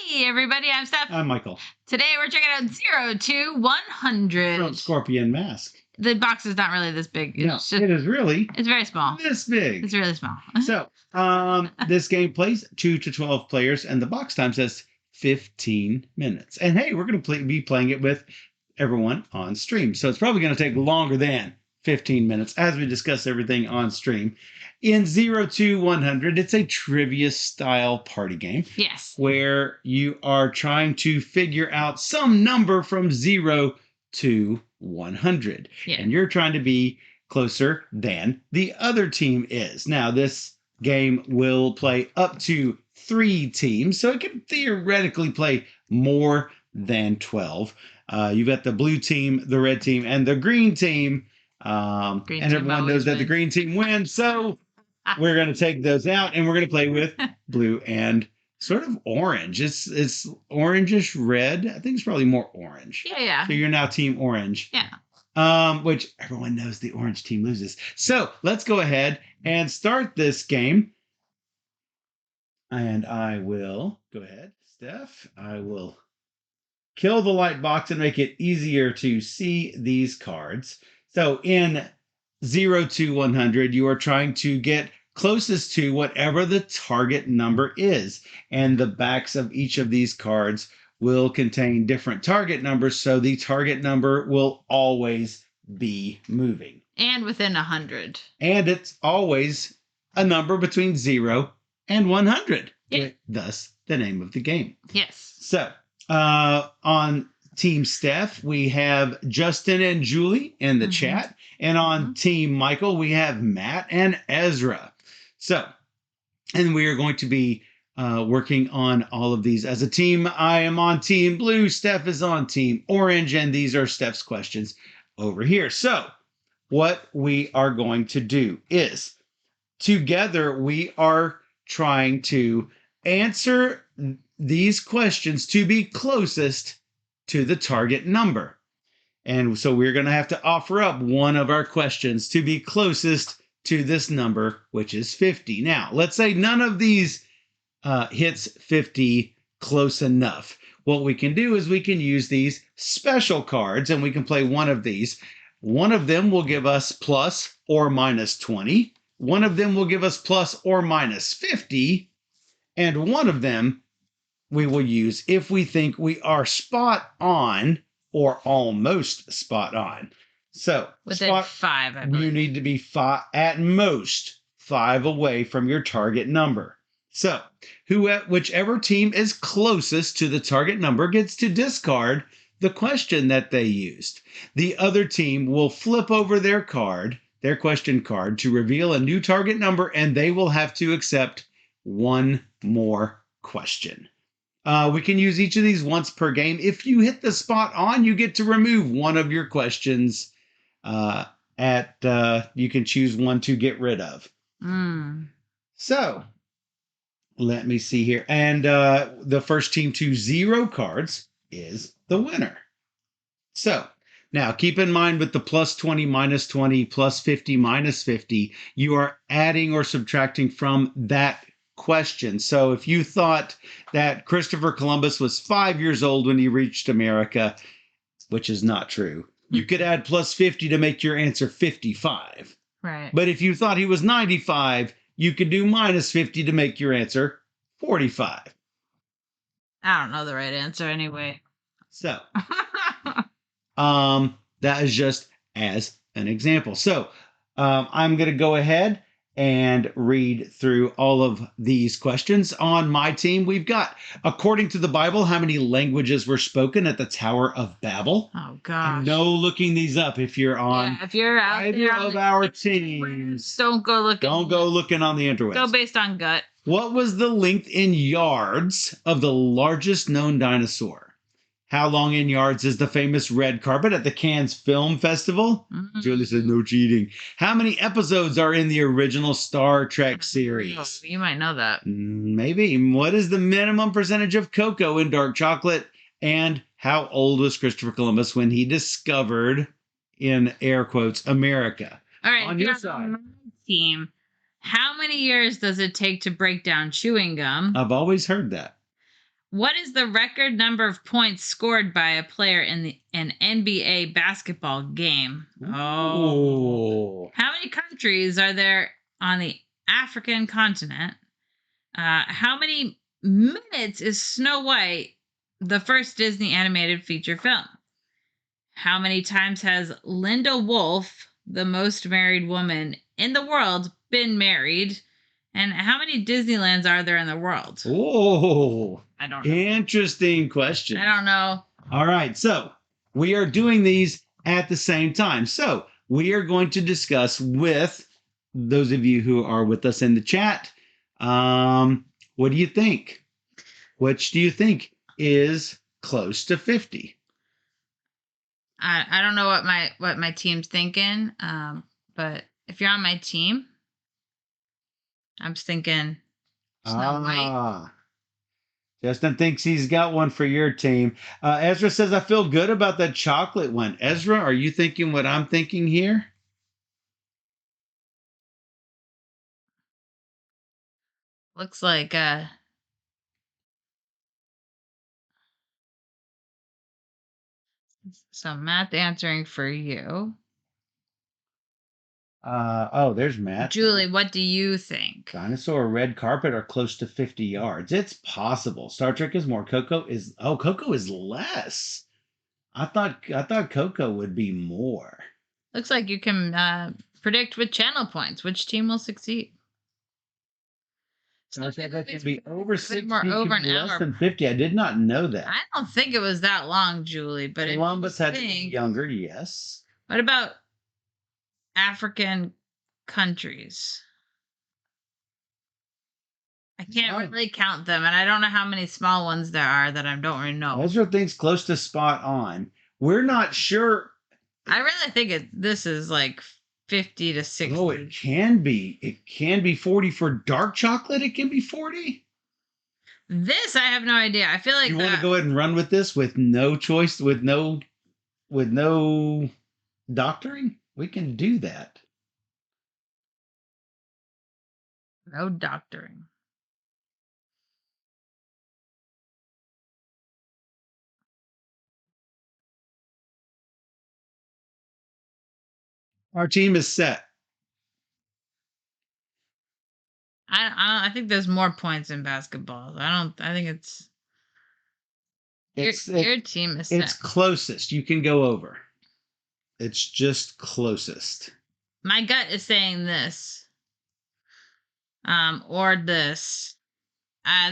Hey everybody, I'm Steph. I'm Michael. Today we're checking out 0 to 100. From Scorpion Mask. The box is not really this big. No, It's just, it is really it's very small. this big. It's really small. So, this game plays 2 to 12 players, and the box time says 15 minutes. And hey, we're going to be playing it with everyone on stream. So it's probably going to take longer than 15 minutes as we discuss everything on stream. In 0 to 100, it's a trivia style party game. Yes. Where you are trying to figure out some number from 0 to 100. Yeah. And you're trying to be closer than the other team is. Now, this game will play up to 3 teams, so it can theoretically play more than 12. You've got the blue team, the red team, and the green team. And everyone knows that the green team wins, so we're going to take those out, and we're going to play with blue and sort of orange. It's orangish red. I think it's probably more orange. Yeah. So you're now team orange. Yeah. Which everyone knows the orange team loses. So let's go ahead and start this game. And I will go ahead, Steph. I will kill the light box and make it easier to see these cards. So in 0 to 100, you are trying to get closest to whatever the target number is. And the backs of each of these cards will contain different target numbers, so the target number will always be moving. And within 100. And it's always a number between 0 and 100. Yeah. Thus, the name of the game. Yes. So, on Team Steph, we have Justin and Julie in the chat. And on Team Michael, we have Matt and Ezra. So, and we are going to be working on all of these as a team. I am on Team Blue, Steph is on Team Orange, and these are Steph's questions over here. So, what we are going to do is, together, we are trying to answer these questions to be closest to the target number. And so we're going to have to offer up one of our questions to be closest to this number, which is 50. Now, let's say none of these hits 50 close enough. What we can do is we can use these special cards, and we can play one of these. One of them will give us plus or minus 20. One of them will give us plus or minus 50. And one of them we will use if we think we are spot on or almost spot on. So, within 5, I believe. You need to be at most 5 away from your target number. So, whichever team is closest to the target number gets to discard the question that they used. The other team will flip over their question card, to reveal a new target number, and they will have to accept one more question. We can use each of these once per game. If you hit the spot on, you get to remove one of your questions. You can choose one to get rid of. So, let me see here. And the first team to 0 cards is the winner. So, now keep in mind with the plus 20, minus 20, plus 50, minus 50, you are adding or subtracting from that question. So if you thought that Christopher Columbus was 5 years old when he reached America, which is not true, you could add plus 50 to make your answer 55. Right. But if you thought he was 95, you could do minus 50 to make your answer 45. I don't know the right answer anyway. So, that is just as an example. So, I'm going to go ahead and read through all of these questions. On my team, we've got, according to the Bible, how many languages were spoken at the Tower of Babel? Oh, gosh. No looking these up if you're on if you're out either there of our teams. Don't go looking. Don't go looking on the interwebs. Go based on gut. What was the length in yards of the largest known dinosaur? How long in yards is the famous red carpet at the Cannes Film Festival? Julie said no cheating. How many episodes are in the original Star Trek series? Oh, you might know that. Maybe. What is the minimum percentage of cocoa in dark chocolate? And how old was Christopher Columbus when he discovered, in air quotes, America? All right. On your side. Team, how many years does it take to break down chewing gum? I've always heard that. What is the record number of points scored by a player in an NBA basketball game? Oh. Ooh. How many countries are there on the African continent? How many minutes is Snow White, the first Disney animated feature film? How many times has Linda Wolf, the most married woman in the world, been married? And how many Disneylands are there in the world? Oh, I don't know. interesting question. I don't know. All right, so we are doing these at the same time. So we are going to discuss with those of you who are with us in the chat. What do you think? Which do you think is close to 50? I don't know what my team's thinking. But if you're on my team, I'm thinking Snow White. Justin thinks he's got one for your team. Ezra says, I feel good about that chocolate one. Ezra, are you thinking what I'm thinking here? Looks like so Matt answering for you. There's Matt. Julie, what do you think? Dinosaur red carpet are close to 50 yards. It's possible. Star Trek is more. Coco is less. I thought Coco would be more. Looks like you can predict with channel points which team will succeed. Star Trek can be over 60, more over can an be less hour. than 50. I did not know that. I don't think it was that long, Julie. But Columbus had to be think, younger, yes. what about African countries? I can't really count them, and I don't know how many small ones there are that I don't really know. Ezra thinks close to spot on. We're not sure. I really think this is like 50 to 60. Oh, it can be. It can be 40 for dark chocolate. It can be 40. This I have no idea. I feel like you want to go ahead and run with this with no choice, with no doctoring? We can do that. No doctoring. Our team is set. I think there's more points in basketball. I think your team is set. It's closest. You can go over. It's just closest. My gut is saying this. Or this.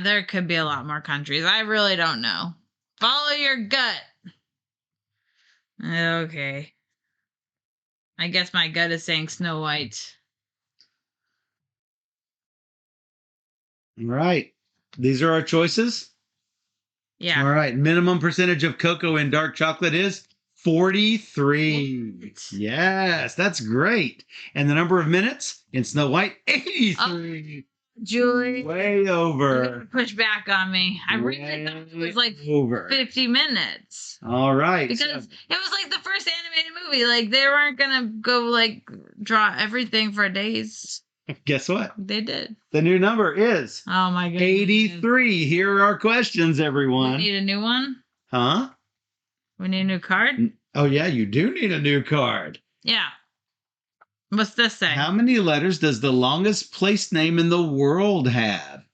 There could be a lot more countries. I really don't know. Follow your gut. Okay. I guess my gut is saying Snow White. All right. These are our choices. Yeah. All right. Minimum percentage of cocoa in dark chocolate is 43. What? Yes, that's great. And the number of minutes in Snow White, 83. Julie, way over. Push back on me. I really thought it was like over 50 minutes. All right. Because it was like the first animated movie. Like they weren't gonna go like draw everything for days. Guess what? They did. The new number is oh my goodness. 83. Here are our questions, everyone. We need a new one? Huh? We need a new card? Oh yeah, you do need a new card. Yeah. What's this say? How many letters does the longest place name in the world have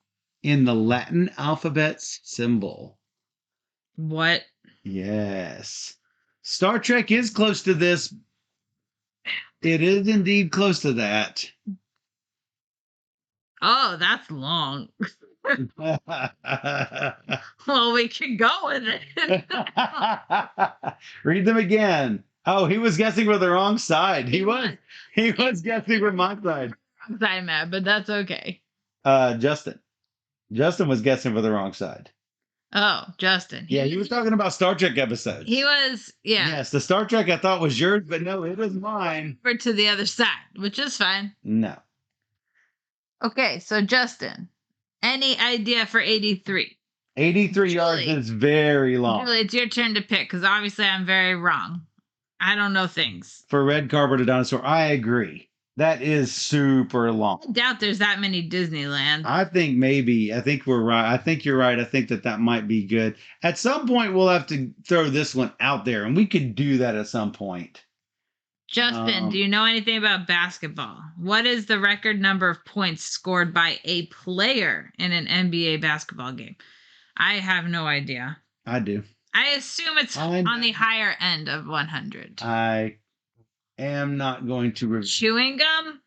in the Latin alphabet's symbol? What? Yes. Star Trek is close to this. It is indeed close to that. Oh, that's long. Well, we can go with it. Read them again. Oh, he was guessing with the wrong side. He was guessing with my side. Wrong side, Matt, but that's okay. Justin. Justin was guessing for the wrong side. Oh, Justin. He was talking about Star Trek episodes. He was, yeah. Yes, the Star Trek I thought was yours, but no, it was mine. Over to the other side, which is fine. No. Okay, so Justin, any idea for 83? 83 yards is very long. Julie, it's your turn to pick, because obviously I'm very wrong. I don't know things. For red carpet or dinosaur, I agree. That is super I long. doubt there's that many Disneyland. I think maybe. I think we're right. I think you're right. I think that might be good. At some point, we'll have to throw this one out there, and we could do that at some point. Justin, do you know anything about basketball? What is the record number of points scored by a player in an NBA basketball game? I have no idea. I do. I assume it's on the higher end of 100. I am not going to review. Chewing gum?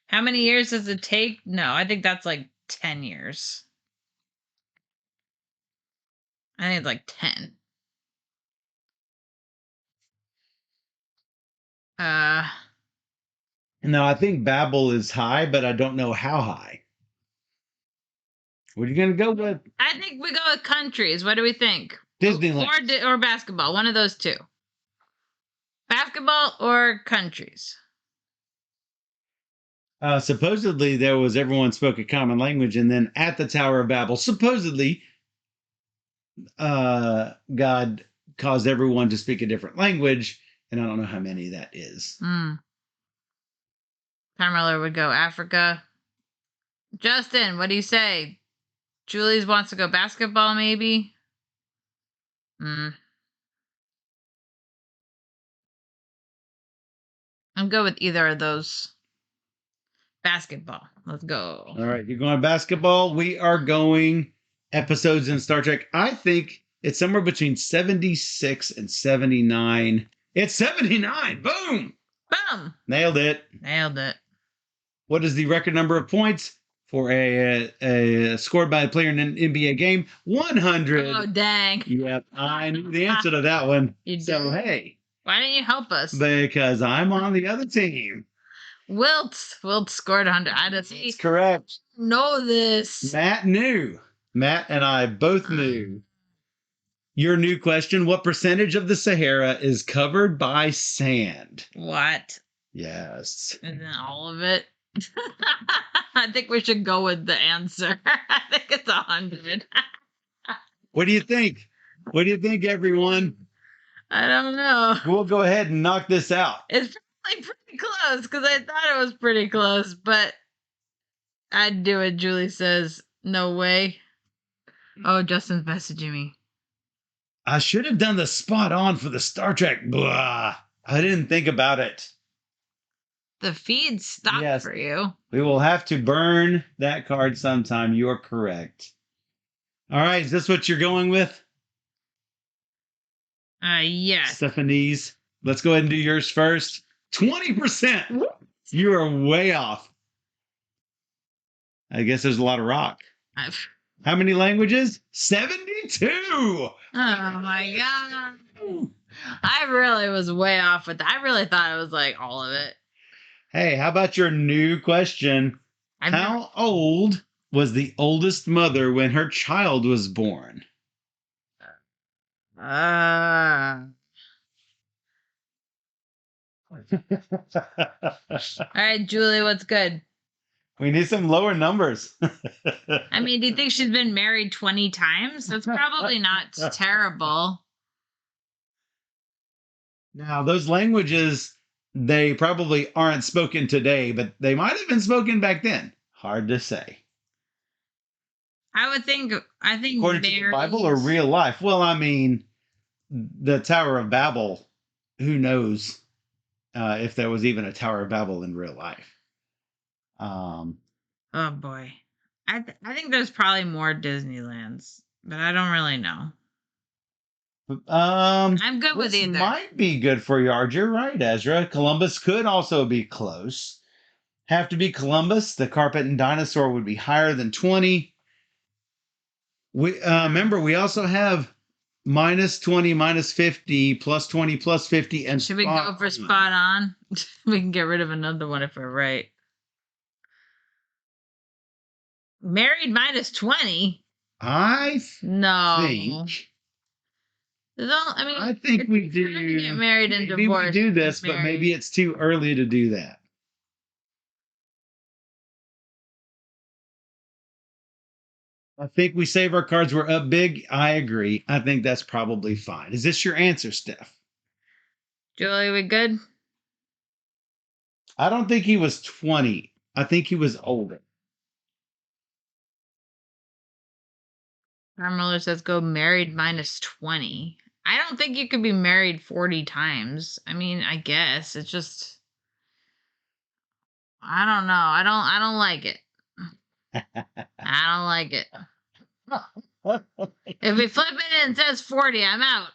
How many years does it take? No, I think that's like 10 years. I think it's like 10. No, I think Babel is high, but I don't know how high. What are you going to go with? I think we go with countries. What do we think? Disneyland. Or basketball. One of those two. Basketball or countries? Supposedly, there was everyone spoke a common language, and then at the Tower of Babel, supposedly, God caused everyone to speak a different language, and I don't know how many that is. Carmelo would go Africa. Justin, what do you say? Julie's wants to go basketball, maybe? I'm good with either of those. Basketball. Let's go. All right, you're going basketball. We are going episodes in Star Trek. I think it's somewhere between 76 and 79. It's 79. Boom. Boom. Nailed it. Nailed it. What is the record number of points for a scored by a player in an NBA game? 100. Oh, dang. Yep, I knew the answer to that one. You so, did. hey. Why didn't you help us? Because I'm on the other team. Wilt scored 100. That's correct. Know this. Matt knew. Matt and I both knew. Your new question: what percentage of the Sahara is covered by sand? What? Yes. Isn't all of it? I think we should go with the answer. I think it's 100. What do you think? What do you think, everyone? I don't know. We'll go ahead and knock this out. It's probably pretty close because I thought it was pretty close, but I'd do it. Julie says, no way. Oh, Justin's messaging me. I should have done the spot on for the Star Trek. Blah. I didn't think about it. The feed stopped for you. We will have to burn that card sometime. You're correct. All right. Is this what you're going with? Yes. Stephanie's. Let's go ahead and do yours first. 20%. You are way off. I guess there's a lot of rock. How many languages? 72. Oh my God. I really was way off with that. I really thought it was like all of it. Hey, how about your new question? How old was the oldest mother when her child was born? All right, Julie, what's good? We need some lower numbers. I mean, do you think she's been married 20 times? That's probably not terrible. Now, those languages, they probably aren't spoken today, but they might have been spoken back then. Hard to say. I think according to the Bible or real life. Well, I mean, the Tower of Babel, who knows if there was even a Tower of Babel in real life. Oh boy. I think there's probably more Disneylands, but I don't really know. I'm good with either. Might be good for you, you're right, Ezra. Columbus could also be close. Have to be Columbus. The Carpet and Dinosaur would be higher than 20. We remember we also have minus 20, minus 50, plus 20, plus 50, and should we go for spot on? We can get rid of another one if we're right. Married minus 20? I think. I think we do. Get married and maybe divorced. We do this, but maybe it's too early to do that. I think we save our cards. We're up big. I agree. I think that's probably fine. Is this your answer, Steph? Julie, we good? I don't think he was 20. I think he was older. Carmelo says go married minus 20. I don't think you could be married 40 times. I mean, I guess it's just I don't know. I don't like it. I don't like it. If we flip it and it says 40, I'm out.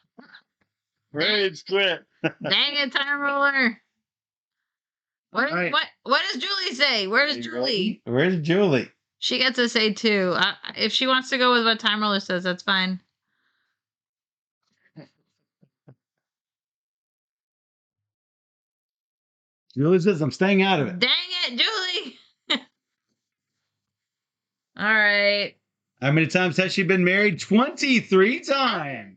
Rage quit. Dang it, time roller. What All right. what does Julie say? Where's Julie? Where's Julie? She gets to say two. If she wants to go with what time roller says, that's fine. Julie says, I'm staying out of it. Dang it, Julie. All right. How many times has she been married? 23 times.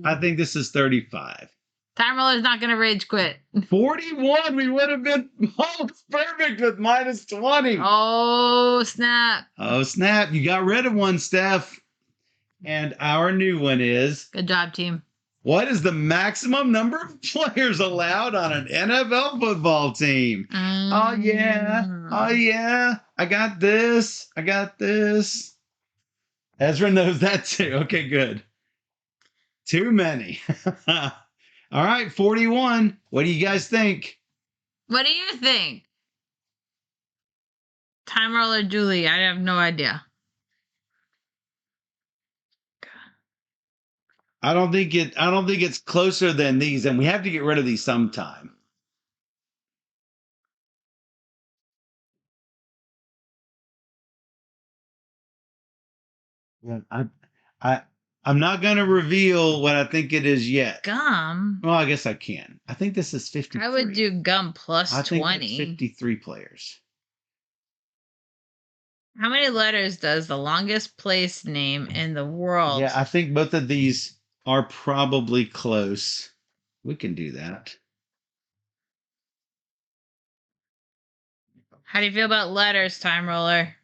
I think this is 35. Time roller's not going to rage quit. 41. We would have been almost perfect with minus 20. Oh, snap. Oh, snap. You got rid of one, Steph. And our new one is, Good job, team. what is the maximum number of players allowed on an NFL football team? Oh, yeah. Oh, yeah. I got this. I got this. Ezra knows that too. Okay, good. Too many. All right, 41. What do you guys think? What do you think? Time roller Julie, I have no idea. I don't think it's closer than these, and we have to get rid of these sometime. Yeah, I'm not going to reveal what I think it is yet. Gum. Well, I guess I can. I think this is 53. I would do gum plus I think 20. it's 53 players. How many letters does the longest place name in the world? Yeah, I think both of these are probably close. We can do that. How do you feel about letters, time roller?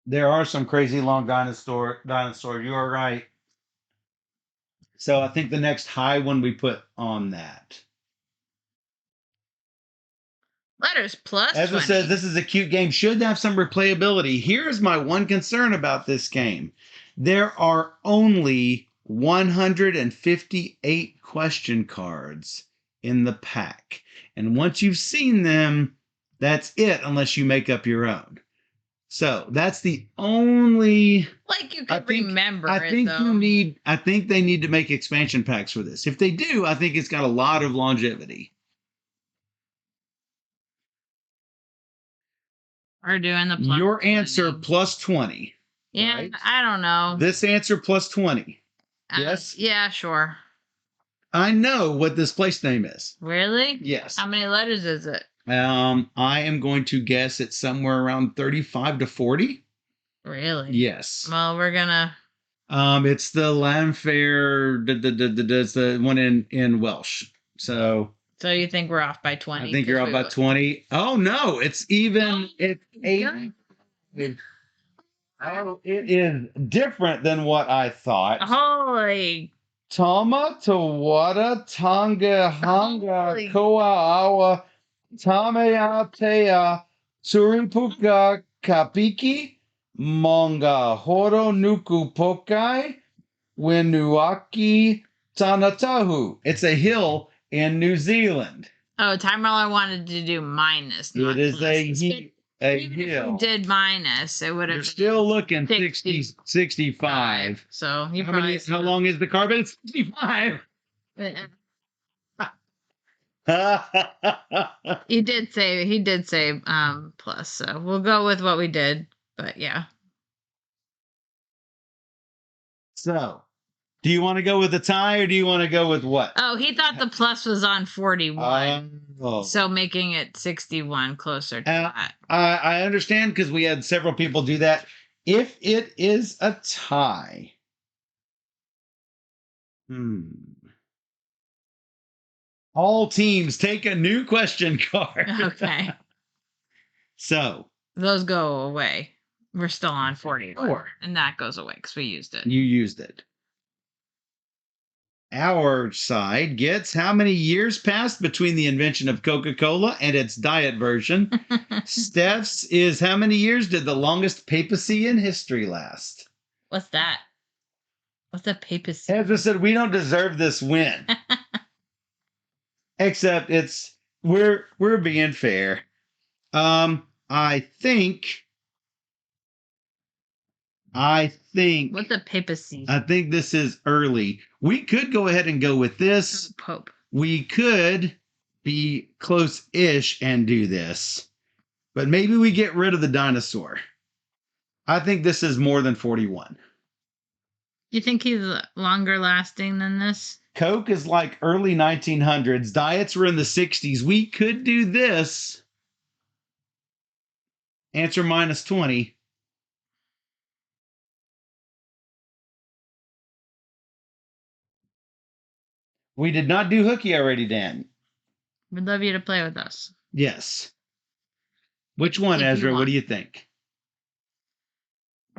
There are some crazy long dinosaurs. You are right. So I think the next high one we put on that. Letters plus Ezra 20. says this is a cute game. Should have some replayability. Here's my one concern about this game. There are only 158 question cards in the pack. And once you've seen them, that's it, unless you make up your own. So that's the only. Like you could remember I think though. I think they need to make expansion packs for this. If they do, I think it's got a lot of longevity. We're doing the plus Your 20. answer plus 20. Yeah, right? I don't know. This answer plus 20. Yes? Yeah, sure. I know what this place name is. Really? Yes. How many letters is it? I am going to guess it's somewhere around 35 to 40. Really? Yes. Well, we're gonna. It's the Lanfair. It's the one in Welsh. So you think we're off by 20? I think you're off by 20. Oh no, it's even. It's 8. Oh, it is different than what I thought. Holy. Tama Tawada Tonga Hanga Koa Tameatea Turipuka Kapiki Monga Horo Nuku Pokai Winuaki Tanatahu. It's a hill in New Zealand. Oh, time roller wanted to do minus. It is a Even hill. if we did minus, it would have. You're still looking 65. So you probably. How long is the carbon? It's 65. He did say plus, so we'll go with what we did. But yeah. So, do you want to go with the tie or do you want to go with what? Oh, he thought the plus was on 41. Oh. So making it 61 closer to that. I understand because we had several people do that. If it is a tie, all teams take a new question card. Okay. So those go away. We're still on 41. Sure. And that goes away because we used it. You used it. our side gets how many years passed between the invention of Coca-Cola and its diet version. Steph's is how many years did the longest papacy in history last? What's that? What's a papacy? Ezra said we don't deserve this win. Except we're being fair. I think What's a papacy? I think this is early. We could go ahead and go with this. Pope. We could be close-ish and do this. But maybe we get rid of the dinosaur. I think this is more than 41. You think he's longer lasting than this? Coke is like early 1900s. Diets were in the 60s. We could do this. Answer minus 20. We did not do hooky already, Dan. We'd love you to play with us. Yes. Which one, If you Ezra? What want. do you think?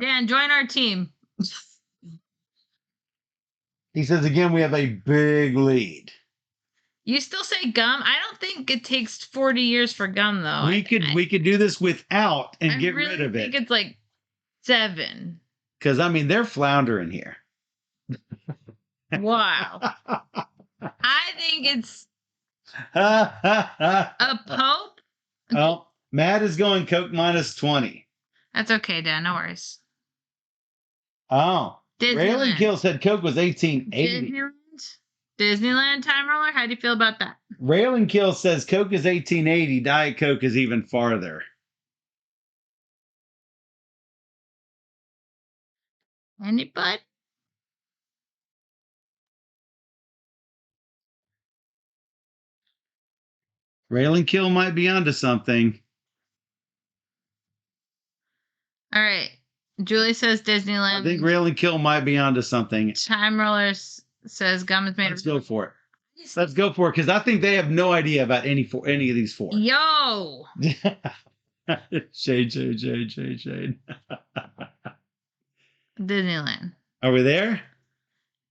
Dan, join our team. He says again, we have a big lead. You still say gum? I don't think it takes 40 years for gum, though. We could do this without and get rid of I it. think it's like 7. Because I mean, they're floundering here. Wow. I think it's a Pope. Oh, Matt is going Coke minus 20. That's okay, Dan. No worries. Oh. Raylan Disneyland. Kill said Coke was 1880. Disneyland time roller. How do you feel about that? Raylan Kill says Coke is 1880. Diet Coke is even farther. Anybody? Raylan Kill might be onto something. All right. Julie says Disneyland. I think Raylan Kill might be onto something. Time roller says gum is made. Let's go for it. Let's go for it because I think they have no idea about any of these four. Yo. Shade. Disneyland. Are we there?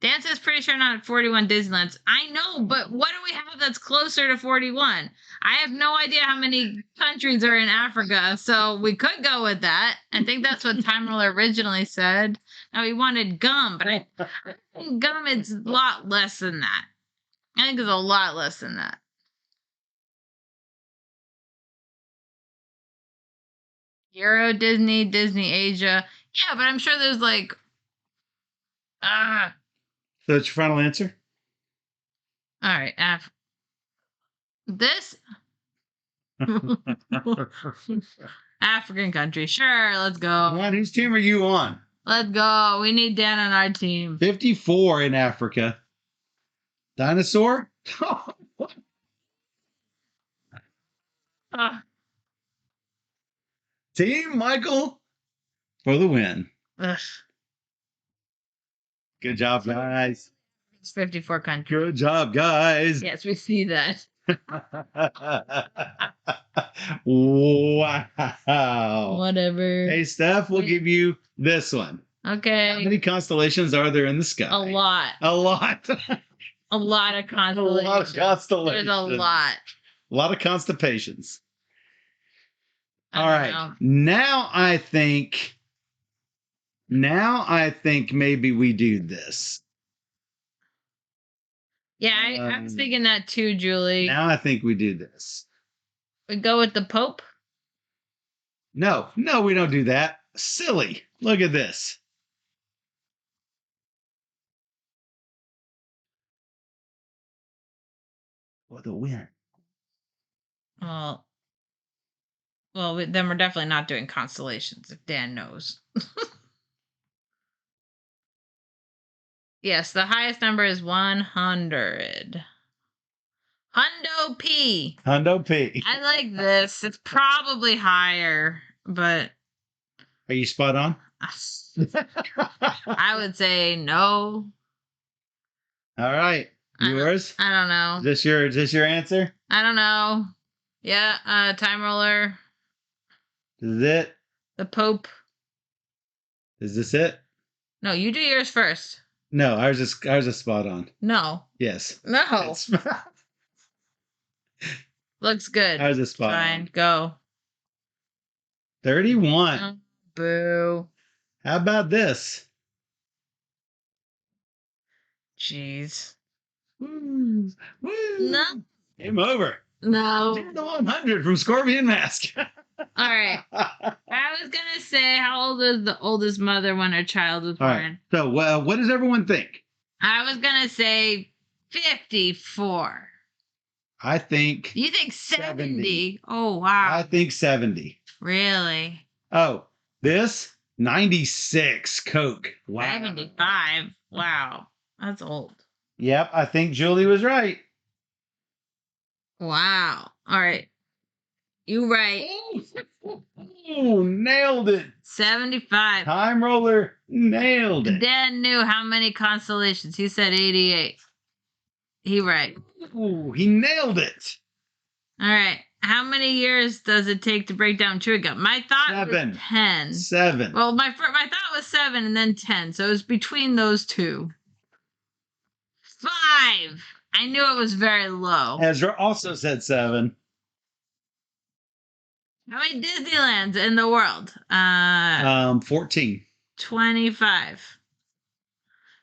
Dan says pretty sure not at 41 Disneylands. I know, but what do we have that's closer to 41? I have no idea how many countries are in Africa, so we could go with that. I think that's what Time Roller originally said. Now he wanted gum, but I think gum is a lot less than that. I think it's a lot less than that. Euro, Disney, Disney Asia. Yeah, but I'm sure there's like So that's your final answer? all right, this African country. Sure, let's go. Juan, whose team are you on? Let's go. We need Dan on our team. 54 in Africa. Dinosaur? Team Michael for the win. Ugh. Good job, guys. It's 54 countries. Good job, guys. Yes, we see that. Wow. Whatever. Hey, Steph, we'll give you this one. How Okay. many constellations are there in the sky? A lot. A lot. A lot of A constellations. lot of constellations. There's a lot. A lot of constipations. I All don't right. know. Now I think maybe we do this. Yeah, I was thinking that too, Julie. Now I think we do this. We go with the Pope. No, we don't do that. Silly. Look at this. For the win. Well, then we're definitely not doing constellations if Dan knows. Yes, the highest number is 100. Hundo P. Hundo P. I like this. It's probably higher, but Are you spot on? I would say no. All right. Yours? I don't know. Is this your answer? I don't know. Yeah, time roller. Is it? The Pope. Is this it? No, you do yours first. No, ours is spot on. No. Yes. No. It's- Looks good. Ours is spot Fine. on. Go. 31. Oh, boo. How about this? Jeez. Woo. Woo. No. Game over. No. 0 to 100 from Scorpion Mask. All right. I was going to say, how old was the oldest mother when her child was All born? right. So, what does everyone think? I was going to say 54. I think You think 70? 70. Oh, wow. I think 70. Really? Oh, this 96 Coke. Wow. 75. Wow. That's old. Yep, I think Julie was right. Wow. All right. You right. Oh, nailed it. 75. Time roller nailed it. Dad knew how many constellations. He said 88. He right. Ooh, he nailed it. All right. How many years does it take to break down chewing gum? My thought 7. was 10. 7. Well, my thought was 7 and then 10. So it was between those two. 5. I knew it was very low. Ezra also said 7. How many Disneylands in the world? 14. 25.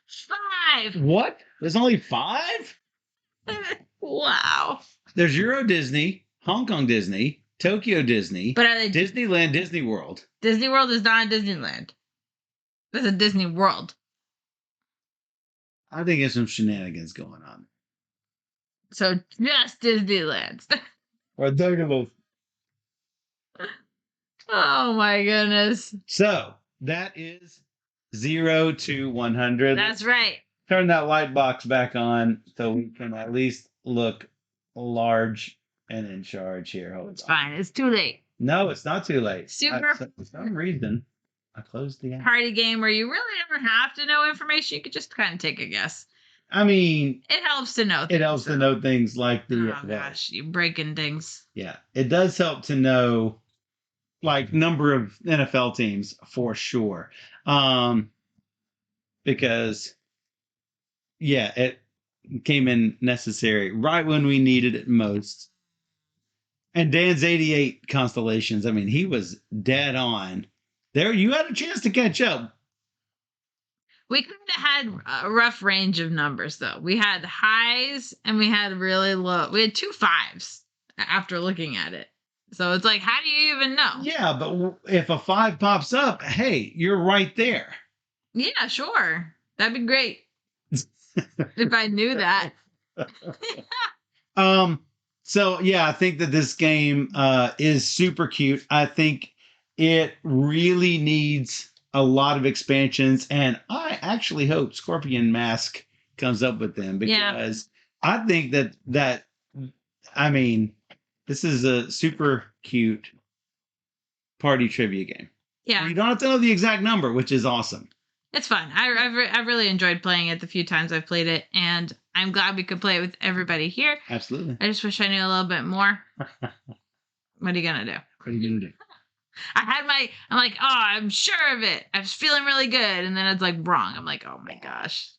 5. What? There's only 5? Wow. There's Euro Disney, Hong Kong Disney, Tokyo Disney, But are they Disneyland, Disney World. Disney World is not a Disneyland. It's a Disney World. I think there's some shenanigans going on. So just Disneyland. Or they're Oh my goodness. So that is 0 to 100. That's right. Turn that light box back on so we can at least look large and in charge here. Hold It's on. fine. It's too late. No, it's not too late. Super. For some reason, I closed the app. Party game where you really never have to know information. You could just kind of take a guess. I mean, It helps to know. it helps to know things like the. Oh gosh, you breaking things. Yeah, it does help to know, like, number of NFL teams for sure. Because, yeah, it came in necessary right when we needed it most. And Dan's 88 constellations, I mean, he was dead on. There, you had a chance to catch up. We kind of had a rough range of numbers, though. We had highs and we had really low. We had 2 5s after looking at it. So it's like, how do you even know? Yeah, but if a 5 pops up, hey, you're right there. Yeah, sure. That'd be great. If I knew that. So yeah, I think that this game is super cute. I think it really needs a lot of expansions, and I actually hope Scorpion Mask comes up with them because I think that I mean, this is a super cute party trivia game. Yeah. You don't have to know the exact number, which is awesome. It's fun. I've really enjoyed playing it the few times I've played it, and I'm glad we could play it with everybody here. Absolutely. I just wish I knew a little bit more. What are you gonna do? What are you gonna do? I'm like, oh, I'm sure of it. I was feeling really good, and then it's like wrong. I'm like, oh my gosh,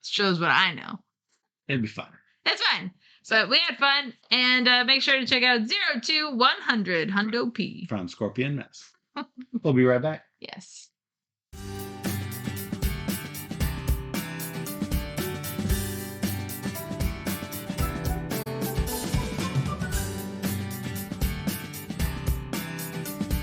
shows what I know. It'd be fun. It's fine. But we had fun, and make sure to check out 0 to 100 Hundo P From Scorpion Mask. We'll be right back. Yes.